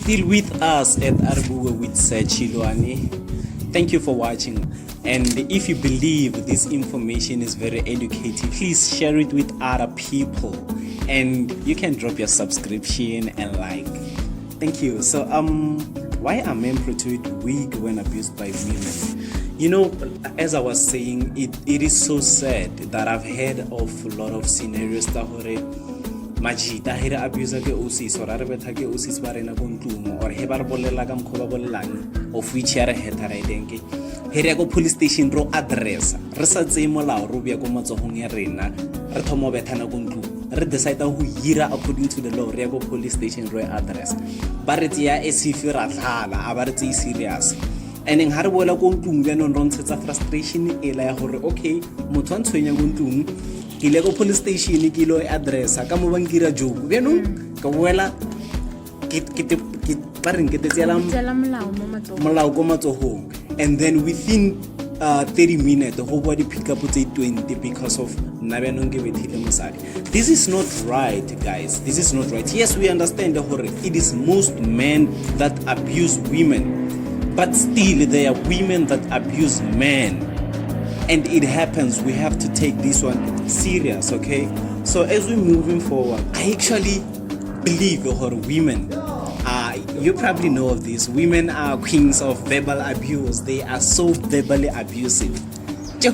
still with us at Arbuwe with Chilwani. Thank you for watching. And if you believe this information is very educative, please share it with other people. And you can drop your subscription and like. Thank you. So why are men portrayed weak when abused by women? You know, as I was saying, it is so sad that I've heard of a lot of scenarios that majita here abuser ke osis or arbeta ke osis ba rena go ntlung or he ba re bolela ka mkhoba bolelang of which ya re heta ra idenke here go police station ro address re sa tseye molao ro bia go matsogong ya rena re thomo bethana go ntlung re decide go hira according to the law re go police station ro address ba re tseya esifi ra tlhala a ba re tseye serious and en ha re boela go ntlung ya non rontshetsa frustration e la ya gore okay motho a ntshwenya go ntlung ke le go police station ke lo addressa ka mo bankira jogo beno ka boela ke ba reng ke tsela molao go matsohong and then within 30 minutes go bua di pick up tse 20 because of nabenong ke bethile mosadi. This is not right, guys. This is not right. Yes, we understand that it is most men that abuse women, but still there are women that abuse men. And it happens, we have to take this one serious, okay? So as we're moving forward, I actually believe women, you probably know of this, women are queens of verbal abuse. They are so verbally abusive. So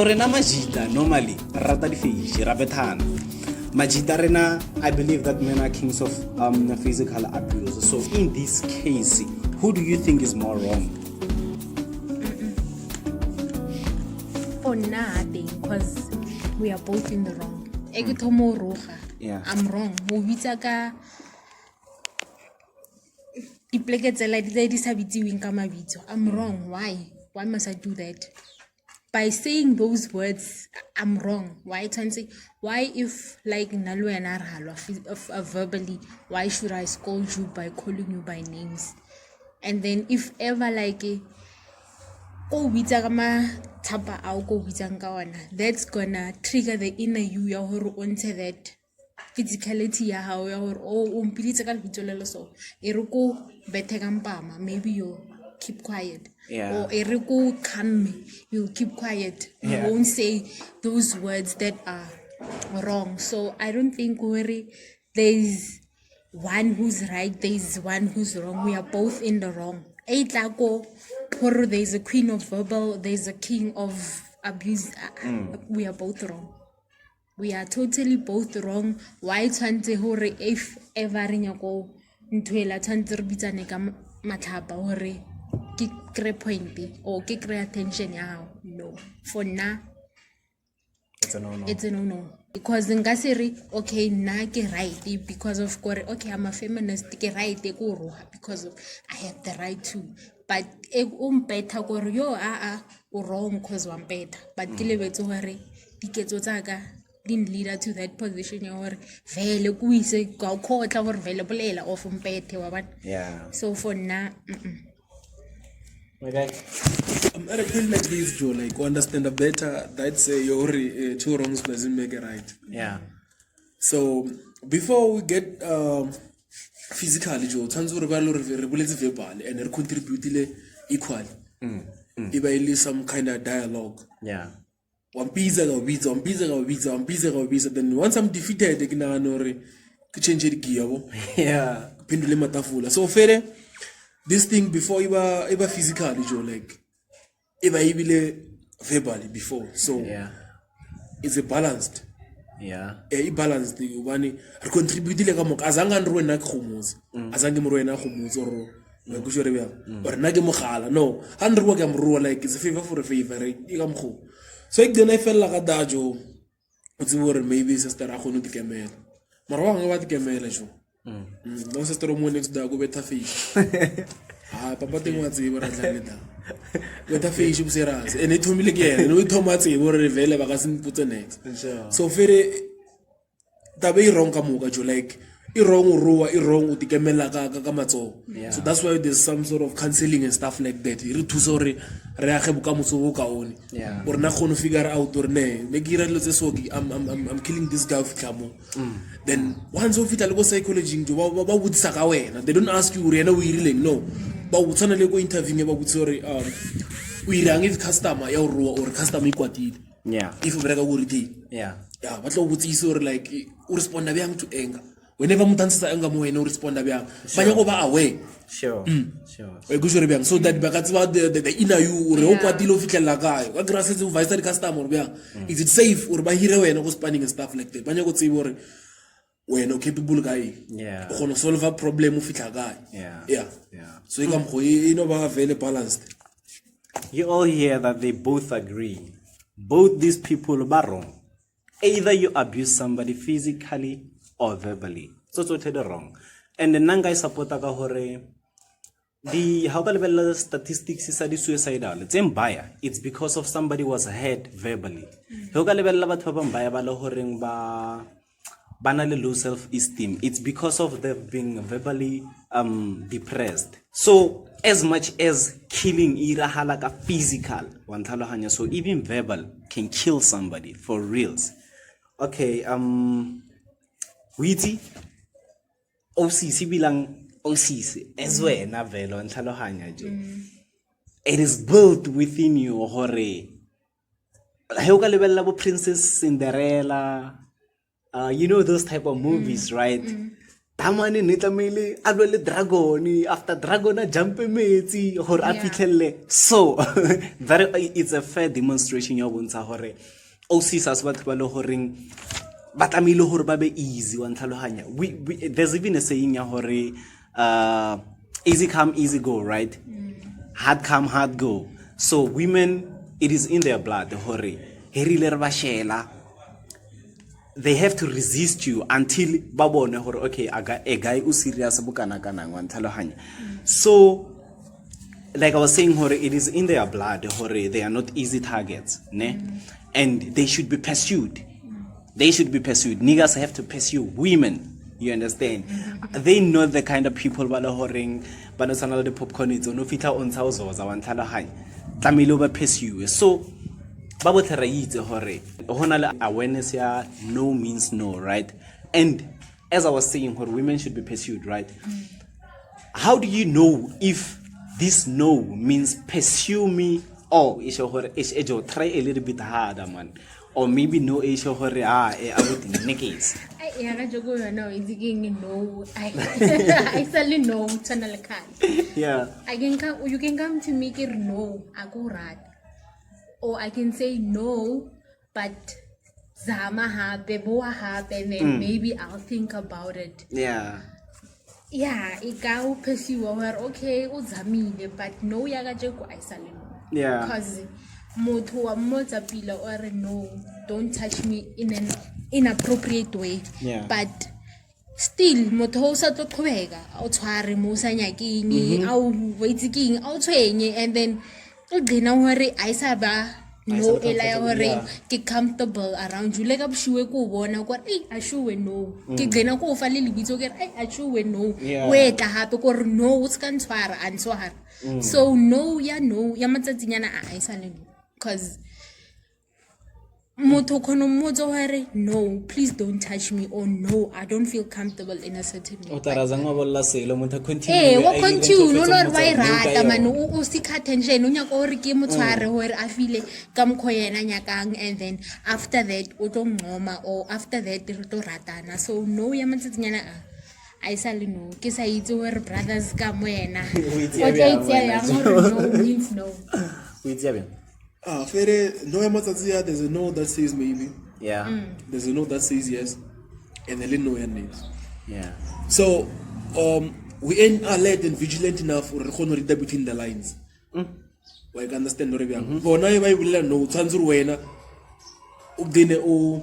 rena majita normally rata di fish rabetana majita rena. I believe that men are kings of physical abuse. So in this case, who do you think is more wrong? For nothing, because we are both in the wrong. Yeah. I'm wrong. I'm wrong. Why? Why must I do that? By saying those words, I'm wrong. Why? Why if like Nalu and Arhalo verbally, why should I scold you by calling you by names? And then if ever like that's gonna trigger the inner you ya hore onto that physicality ya how ya hore umpilitse ka lebitso so eriko bethe ka mpama, maybe you keep quiet. Yeah. Or eriko calm, you keep quiet. You won't say those words that are wrong. So I don't think there's one who's right, there's one who's wrong. We are both in the wrong. There's a queen of verbal, there's a king of abuse. We are both wrong. We are totally both wrong. Why if ever nyako ntwela tshwantse re bitsane ka matlhapa hore ke kre point or ke kre attention ya? No. For now, It's a no-no. It's a no-no. Because ngasiri okay na ke right because of kore okay I'm a feminist ke right ko roha because of I have the right to, but umpetha kore yo o wrong cause wampetha but ke lebetse hore diketso tsaka didn't lead her to that position ya hore vele ku ise ka khotla hore vele bolela of umpethe wa bana. Yeah. So for now Okay. I'm at a point like this, Joe, like understand better that say your two wrongs doesn't make a right. Yeah. So before we get physically, Joe, tanzo verbal and it contribute equally. If some kind of dialogue. Yeah. One pizza, then once I'm defeated, they can change it gear. Yeah. Pendule matafula. So fair. This thing before ever physically, Joe, like ever verbally before. So Yeah. it's a balanced. Yeah. Balanced the one contribute like a azanga rwena khumuzi. Azange mrwena khumuzi or or nage mokhala. No, and work am like it's a favor for a favor. So then I felt like a dajo. What's the word? Maybe sister Akunu to Camel. Marwanga what Camel, Joe. No sister mo next day go better fish. Papa thing what's the word that? Better fish seras. And it told me again, no tomato were revealed because put the next. So very tabe wrong kamuga jo like wrong o rua, wrong o tikemela ka matsogo. So that's why there's some sort of counseling and stuff like that. Re thusa hore re age bokamoso bo kaone. Or na kgone figure out or ne me ke ira dilo tse so I'm killing this guy fitla mo. Then once o fitla le go psychology jo ba botsisa ka wena. They don't ask you re ena o irileng, no. Ba o tsana le go interview ba botse hore o irang if customer ya o rua or customer e kwatile. If o bereka go retail. Ba tla o botsisa hore like o responda bjang to anger. Whenever motho ntse anger mo wena o responda bjang. Ba nya go ba aware. Sure. Go sure bjang so that ba ka tseba the inner you re o kwatile o fitlela kae. Wa gra setse o vice the customer bjang. Is it safe or ba hire wena go spanning and stuff like that. Ba nya go tseba hore wena o capable guy. O gonna solve a problem o fitla kae. So e ka mo e no ba very balanced. You all hear that they both agree. Both these people are wrong. Either you abuse somebody physically or verbally. So it's totally wrong. And the nanga support ka hore the how ka lebella statistics is di suicidal. It's mbaya. It's because of somebody was hurt verbally. How ka lebella batho ba mbaya ba le horeng ba bana le low self-esteem. It's because of them being verbally depressed. So as much as killing irahala ka physical, so even verbal can kill somebody for reals. Okay, Witi OCC bilang OCC as well na velo ntlhalohanya je. It is built within you hore he o ka lebella bo Princess Cinderella, you know those type of movies, right? Tamane nitamele a le dragon, after dragon a jump metsi hore a fitlhelle. So that it's a fair demonstration ya bontsha hore OCC as batho ba le horeng batamile hore ba be easy wa ntlhalohanya. There's even a saying ya hore easy come easy go, right? Hard come hard go. So women, it is in their blood hore herile re ba shela. They have to resist you until babone hore okay a guy who serious bukana kana wa ntlhalohanya. So like I was saying hore it is in their blood hore they are not easy targets, ne? And they should be pursued. They should be pursued. Niggas have to pursue women. You understand? They know the kind of people ba le horeng ba no sana le popcorn itso no fitla on sa uzoza wa ntlhaloganya. Tlamelo ba pursue. So ba botlhera itse hore hona le awareness ya no means no, right? And as I was saying, women should be pursued, right? How do you know if this no means pursue me or is your try a little bit harder, man? Or maybe no issue hore I would negate. I jogo no iziging no. I certainly no channel can. Yeah. You can come to make it no akurat. Or I can say no, but zama happen, boa happen, and maybe I'll think about it. Yeah. Yeah, ikaw pursue where okay, uzamile, but no yaga jogo I certainly no. Yeah. Because motho wa mmotsa pila or no, don't touch me in an inappropriate way. Yeah. But still motho o sa tlo qhweka o tshware mo sa nyaking au waiting au tshwenye and then o gena hore a isa ba no ela ya hore ke comfortable around you like abshiwe ko bona kwa a shuwe no ke gena ko fa le lebitso ke a shuwe no we tla hape ko re no o ska ntshwara a ntshwara. So no ya matsatsinyana a isa le no. Because motho kono motho hore no, please don't touch me, or no, I don't feel comfortable in a certain way. Otarazanga bolla selo motho continue. Wo continue no lor why rata man o seek attention o nyaka hore ke motshware hore a feel ka mkho yena nyakang, and then after that o tlo ngoma, or after that re tlo ratana. So no ya matsatsinyana I say no ke sa itse hore brothers ka mo yena o tla itse ya hore no means no. O itse bjang? Fere no matsatsi there's a no that says maybe. Yeah. There's a no that says yes, and a little no and names. Yeah. So we ain't alert and vigilant enough for to read between the lines. We can understand no bjang. Bona e ba ibula no tsantsuru wena o dine o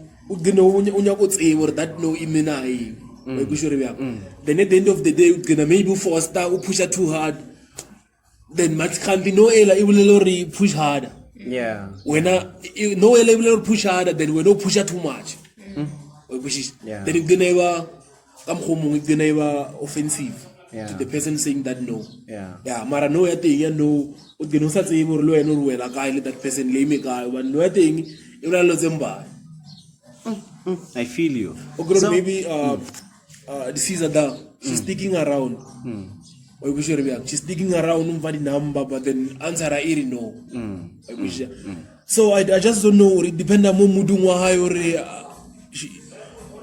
nya go tsebo that no imena e. We sure bjang. Then at the end of the day it's gonna maybe foster or push her too hard. Then much can be no ela ibula push harder. Yeah. When no level push harder, then we don't push her too much. Yeah. Then you never ka mokgwa mongwe ke gonna ba offensive Yeah. to the person saying that no. Yeah. Mara no ya teng ya no o gonna sa tsebe gore le wena o re wela kae le that person le ime kae but no ya teng e bolela lo tsemba. I feel you. Okay, so, maybe the Caesar da she's sticking around. She's sticking around the number, but then answer I already know. So I just don't know. It depends on mudung wahai or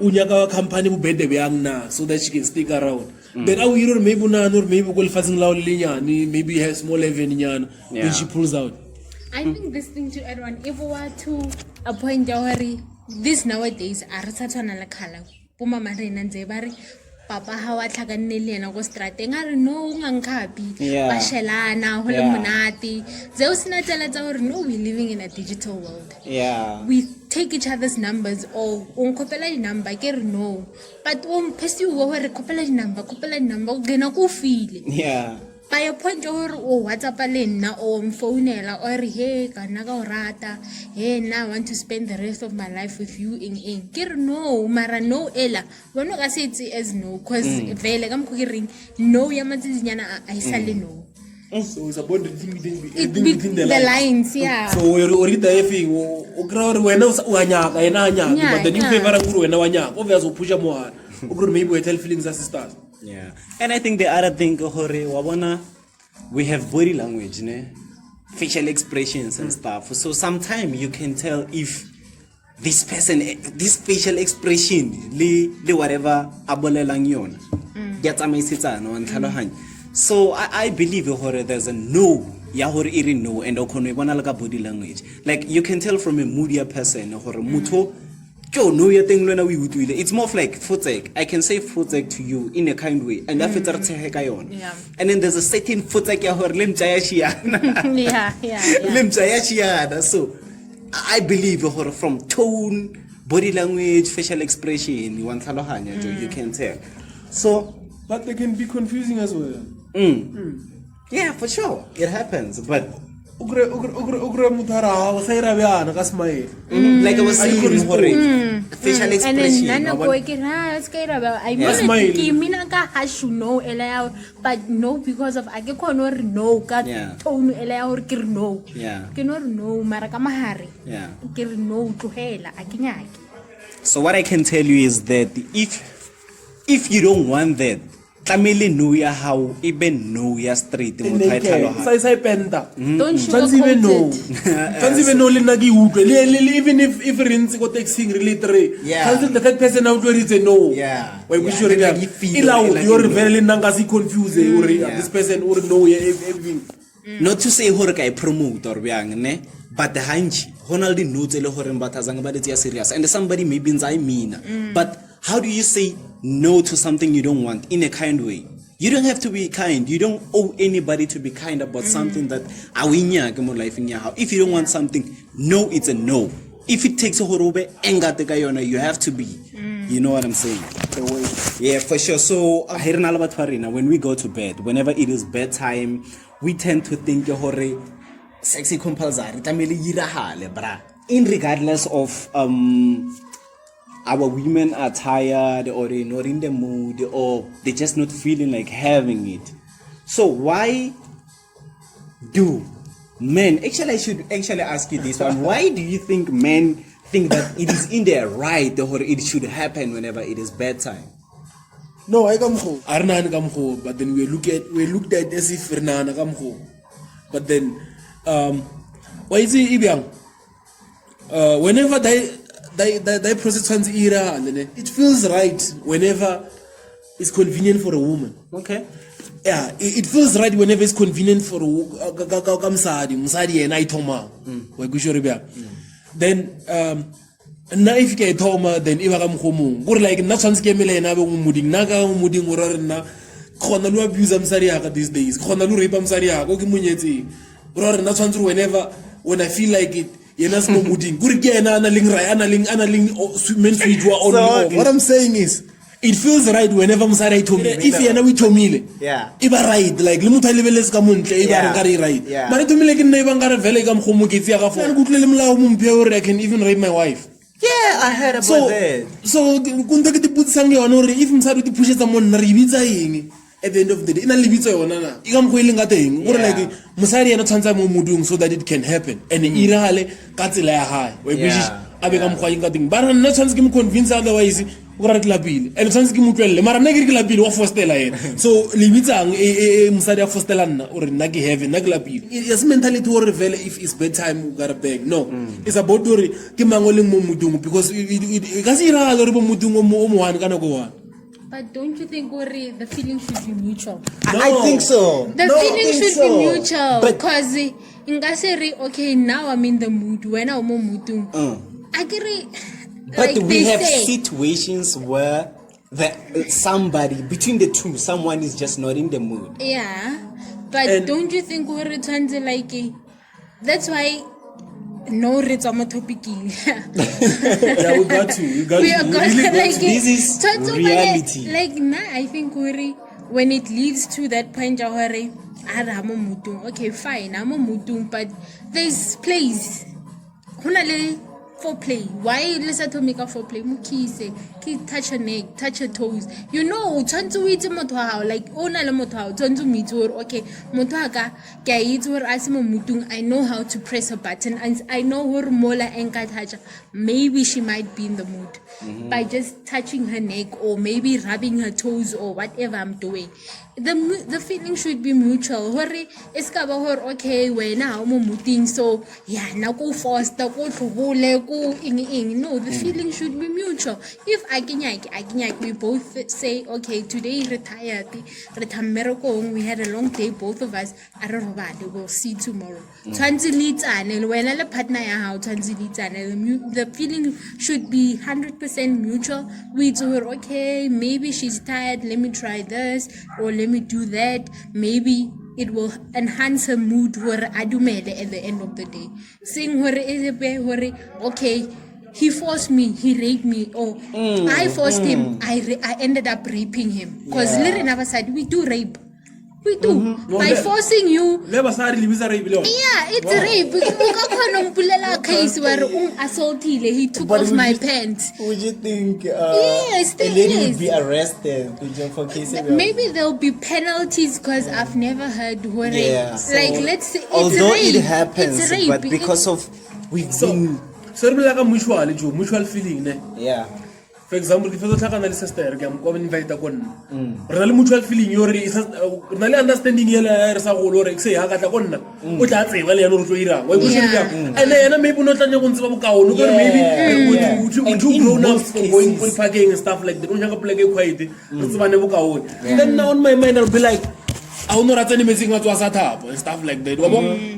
unyaka company mu bede beyang na so that she can stick around. Then I will maybe na or maybe go fasting loud linya maybe has small even nyan when she pulls out. I think this thing to everyone, if we were to a point where this nowadays are satana la khala puma marina nzebari papa ha wa tlhakanne le yena go strateng a re no ngangkhapi ba shelana ho le monate zeo sina tela tsa hore no we living in a digital world. We take each other's numbers or unkopela di number ke re no but pesi wo hore kopela di number o gena ko file by a point or WhatsApp le nna o mfounela or hey kana ka o rata hey now I want to spend the rest of my life with you in ke re no mara no ela bona ka se itse as no cause vele ka mkhwe ring no ya matsinyana a isale no. So it's about between the lines. So we the thing o kra re wena o anyaka ena anyaka but then you favor nguru wena wanyaka obviously o pusha mo hard o kro maybe we tell feelings as sisters. And I think the other thing wabona we have body language facial expressions and stuff, so sometimes you can tell if this person, this facial expression le whatever abolelang yona ya tsamaisetsana wa ntlhaloganya. So I believe there's a no ya hore iri no and o khone bona le ka body language, like you can tell from a moodier person hore mutho no ya teng lena o iutlwile. It's more of like footwork. I can say footwork to you in a kind way and after ka yona, and then there's a certain footwork ya hore le mtjaya shiana le mtjaya shiana. So I believe from tone, body language, facial expression you can tell. So but they can be confusing as well. Yeah, for sure it happens, but ugre mutara o saira bana ka smile like I was saying facial expression and then go ke ra skaira ba I mean ke mina ka hashu no ela but no because of ake khona re no ka tone ela ya hore ke re no ke no re no mara ka mahare ke re no tlohela ake nyake. So what I can tell you is that if you don't want that tlamele no ya how even no ya straight mo title ha sai penta don't even no le nna ke utlwe le even if rinse go texting relate how the third person out where it's a no why we sure that ila your very nanga si confuse or this person or no everything not to say hore ka I promote or byang ne but the hanji honal di notes le hore mbathazanga ba le tsia serious and somebody maybe nza I mean but how do you say no to something you don't want in a kind way? You don't have to be kind. You don't owe anybody to be kind about something that awinya ke mo life nya how. If you don't want something, no, it's a no. If it takes a horobe engate ka yona, you have to be. You know what I'm saying? Yeah, for sure. So when we go to bed, whenever it is bedtime, we tend to think hore sexy compulsory tamele yirahale bra. In regardless of our women are tired or they're not in the mood or they're just not feeling like having it. So why do men, actually I should ask you this one, why do you think men think that it is in their right or it should happen whenever it is bedtime? No, I come home. Arnan come home, but then we looked at as if Fernanda come home. But then why is it Ibiang? Whenever they process trans era, it feels right whenever it's convenient for a woman. Okay. Yeah, it feels right whenever it's convenient for Msadi and I Toma. Then na if you Toma, then if I'm home, go like not chance kemele na muding naga muding or na Konalu abuse Msariaka these days. Konalu rape Msariaka, okay munyeti. Or not chance whenever when I feel like it. What I'm saying is, it feels right whenever Msari told me. If you know we told me, if I right, like Limutaleveles Kamun, if I right. But I told me like in Nevangara Velegam Homo Gizia, I can even rape my wife. Yeah, I heard about that. So kunta ke tiputsang le yona hore if mosadi o tipushetsa monna re ibitsa eng at the end of the day ina lebitso yona na e ka mgo ile nga teng gore like mosadi yena tshwantsa mo modung so that it can happen and irale ka tsela ya hae we bish abe ka mgo inga teng ba nna tshwantse ke mo convince otherwise o ra tlapile and tshwantse ke mo tlwelle mara nna ke re lapile wa fostela yena so lebitsang mosadi ya fostela nna o re nna ke heaven nna ke lapile yes mentality hore vele if it's bedtime you gotta bang no it's about hore ke mangoleng mo modung because e ka se irale hore bo modung o mo one kana go one. But don't you think the feeling should be mutual? I think so. The feeling should be mutual because okay, now I'm in the mood. When I'm in mood, I agree. But like we have say, situations where somebody between the two, someone is just not in the mood. Yeah, but don't you think we're returning like that's why. No, it's on my topic. Yeah, we got to. We are really like this is reality. Like I think when it leads to that point, okay, fine, I'm a mutung, but there's place. For play. Why listen to make a for play? Mukise, touch her neck, touch her toes. You know, turn to eat motohao, like ona la motohao, turn to meet or okay, motohaka, kait or asimo mutung. I know how to press a button and I know her mola and touch. Maybe she might be in the mood by just touching her neck or maybe rubbing her toes or whatever I'm doing. The feeling should be mutual. Hore iskaba hore okay we now mo muting so yeah na go foster go tlhobole go ing no the feeling should be mutual. If I we both say okay today retired we had a long day both of us we'll see tomorrow. When le partner ya hao the feeling should be 100% mutual. We do her okay maybe she's tired, let me try this or let me do that. Maybe it will enhance her mood where adumele at the end of the day. Saying where okay, he forced me, he raped me, or I forced him, I ended up raping him. Because Lyra never said we do rape. We do. By forcing you. Yeah, it's rape. Case where assaulted, he took off my pants. Would you think yes, a lady would be arrested for cases? Maybe there'll be penalties because I've never heard where let's say it's although rape. It happens, it's rape. But because of we've been like a mutual feeling, ne? Yeah. For example, if you talk about sister, I'm going to invite a con. Really mutual feeling, you're really understanding here. Say, I got a con. What I say, well, you're to Ira. And then maybe not on the ones of Kau, maybe two grown ups for going for packing and stuff like that. Don't have a play quiet. That's one of then now on my mind, I'll be like, I will not attend missing what was at up and stuff like that.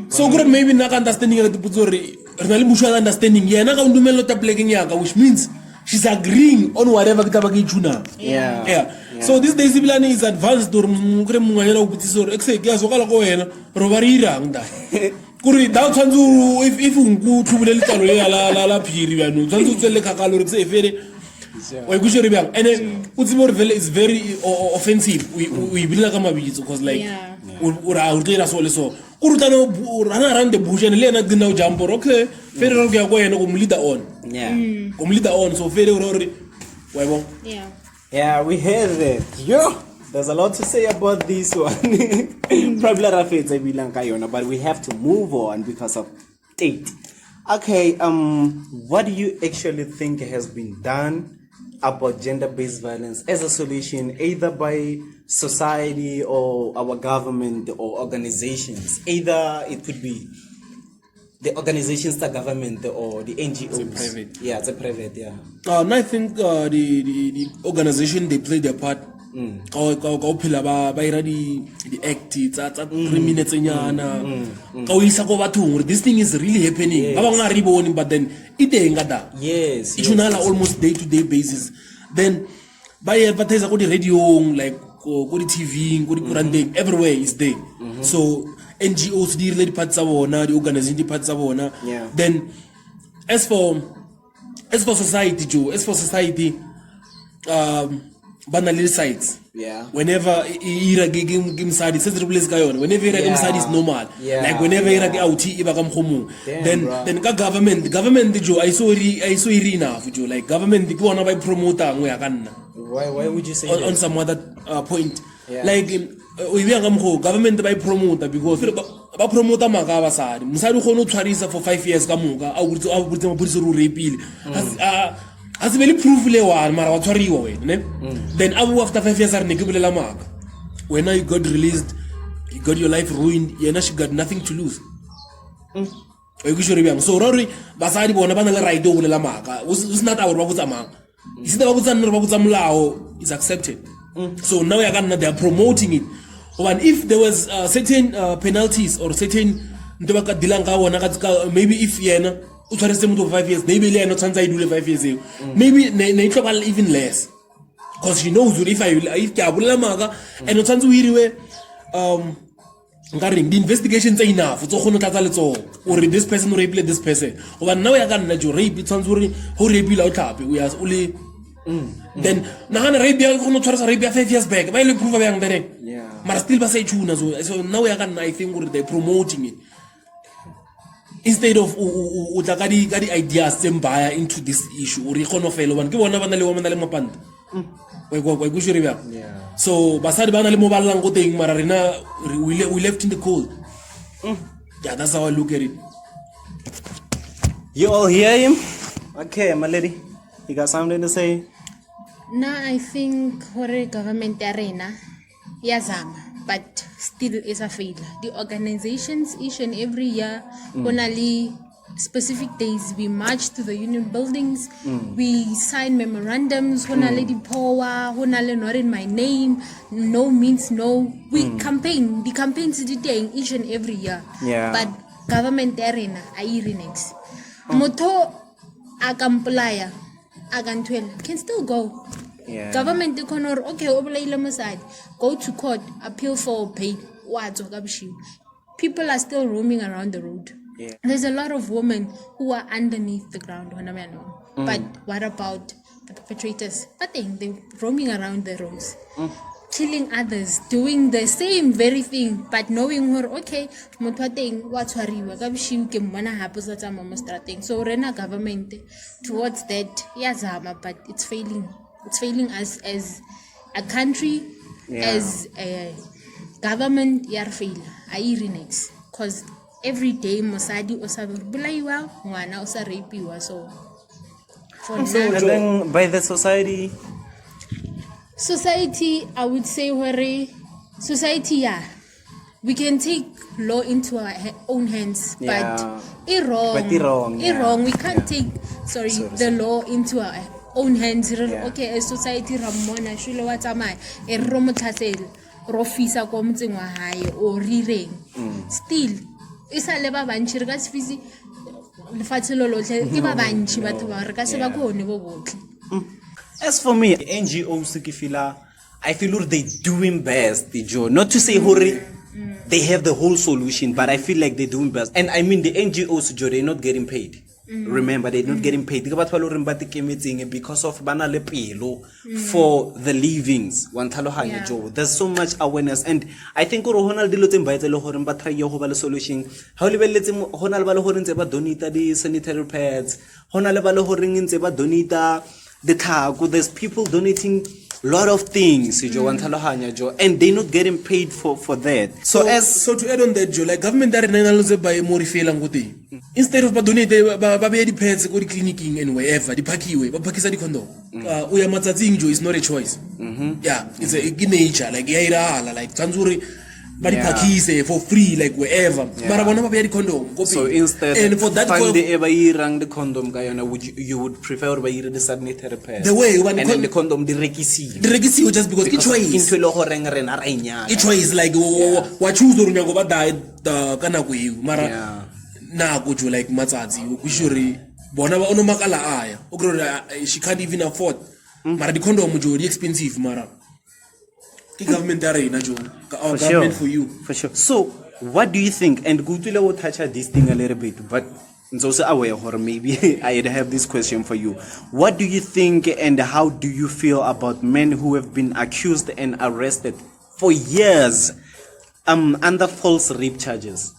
So good, maybe not understanding the Puzori, really mutual understanding. Yeah, not going to melota playing yaga, which means she's agreeing on whatever kitabaki chuna. Yeah. So this day Sibilani is advanced or mukre munganyana upitisor exe kya sokala ko wena robarira ngda. Kuri daw tsanzu if ungu thubule litalo le la phiri banu tsanzu tsele kakalo re tse fere. Wa ikushori bang and utsibor vele is very offensive. We bila kama bitso because like ura utela so le so. Kurutano rana around the bush and lena dina jambo okay fere ro kya ko yena ko leader on. Leader on so fere ro webo. Yeah, we heard that. Yo, there's a lot to say about this one. Probably Rafet bilang kayona, but we have to move on because of date. Okay, what do you actually think has been done about gender-based violence as a solution, either by society or our government or organizations? Either it could be the organizations, the government, or the NGOs. It's private. Yeah, it's a private, yeah. And I think the organization, they play their part. The act, this thing is really happening. But then yes, it's almost day-to-day basis. Then by advertiser go the radio, like go the TV, go the everywhere is there. So NGOs the parts of the organization the parts of then as for society, Joe, bana little sides. Yeah. Whenever ira game side says replace ka yona. Whenever ira game side is normal. Yeah. Like whenever ira ke out iba ka mkhomo. Then ka government jo I saw enough jo like government ke bona ba promote ngwe ya ka nna. Why would you say on, that? on some other point? Yeah. Like we be nga mkho government ba promote because ba promote maka ba sadi. Musadi go no tshwarisa for 5 years ka moka a butse mapodisi ro rapile. Has really proof le one mara wa tshwariwa wena ne. Then after 5 years are ne ke bolela maka. When you got released, you got your life ruined, yena she got nothing to lose. So Rory basadi bona bana le right go bolela maka. It's not our ba botsa mang. Is the ba botsa molao is accepted. So now they are promoting it. And if there was certain penalties or certain maybe if yena u tshwaretse motho 5 years maybe le yena tshwantse a idule 5 years maybe ne tloba even less because she knows if ke a bolela maka and o tshwantse o hiriwe nka reng the investigations are enough tso kgone tlatsa letsogo or this person o rapile this person oba nna o ya ka nna jo rape tshwantse gore ho rapile o tlhape o le then nagana rape ya go no tshwarisa rape ya 5 years back ba ile proof ba yang there mara still ba sa itshuna so now ya ka nna I think gore they promoting it instead of utla ka di ideas tse mbaya into this issue o re kgone fela bana ke bona bana le mapanta wa go shire bya so basadi bana le moballang go teng mara rena we left in the cold. Yeah, that's how I look at it. You all hear him? Okay, my lady, you got something to say? Now I think hore government ya rena yazama but still is a failure. The organizations each and every year only specific days we march to the union buildings, we sign memorandums, honale di power, honale not in my name, no means no. We campaign, the campaigns did each and every year. Yeah. But government arena airi next. Moto akamplaya agantwela can still go. Yeah. Government econor okay obulaile mosadi go to court appeal for pay wadzo kabishiwe. People are still roaming around the road. Yeah. There's a lot of women who are underneath the ground. But what about the perpetrators? Nothing. They're roaming around the roads, killing others, doing the same very thing, but knowing her, okay, so Rena government towards that, yazama, but it's failing. It's failing us as a country, as a government, yar fail. Airi next. Because every day mosadi osabulaiwa ngwana osarapiwa so for and then by the society I would say where society we can take law into our own hands but wrong we can't take the law into our own hands. Okay, as society ramona shule wa tsamaya e re mo tlhatsela ro fisa ko motseng wa hae o rireng still isa le ba bantshi re ka se fisi lefatshelo lotlhe ke ba bantshi batho ba re ka se ba kone bo botle. As for me, NGOs I feel they doing best, Joe. Not to say hurry, they have the whole solution, but I feel like they're doing best. And I mean the NGOs, Joe, they're not getting paid. Remember, they're not getting paid because of banale pelo for the livings. Joe. There's so much awareness, and I think Ronald Dilotin by the Lohoran Batray Yohoval solution. However, let's Honal Balohorin Zeba Donita the sanitary pads, Honal Balohorin in Zeba Donita the cargo. There's people donating a lot of things, Joe, and they're not getting paid for that. So to add on that, Joe, like government that is by more feeling instead of donate the pets go to clinicking and wherever the pakiwe but pakisa the condo we are matzating Joe is not a choice. Yeah, it's a nature like like tanzuri but the pakise for free like wherever but wanna be the condom so instead and for that fund the ever rang the condom guy you would prefer by the sanitary pads the way when and then the condom the rekisi just because each way is each way is like what choose or nyago ba die kana go mara na go to like matsatsi go sure bona ba ono makala aya o kro she can't even afford mara the condom jo di expensive mara the government arena jo our government for you for sure. So what do you think, and Gutula will touch on this thing a little bit, but so aware, or maybe I have this question for you. What do you think and how do you feel about men who have been accused and arrested for years under false rape charges?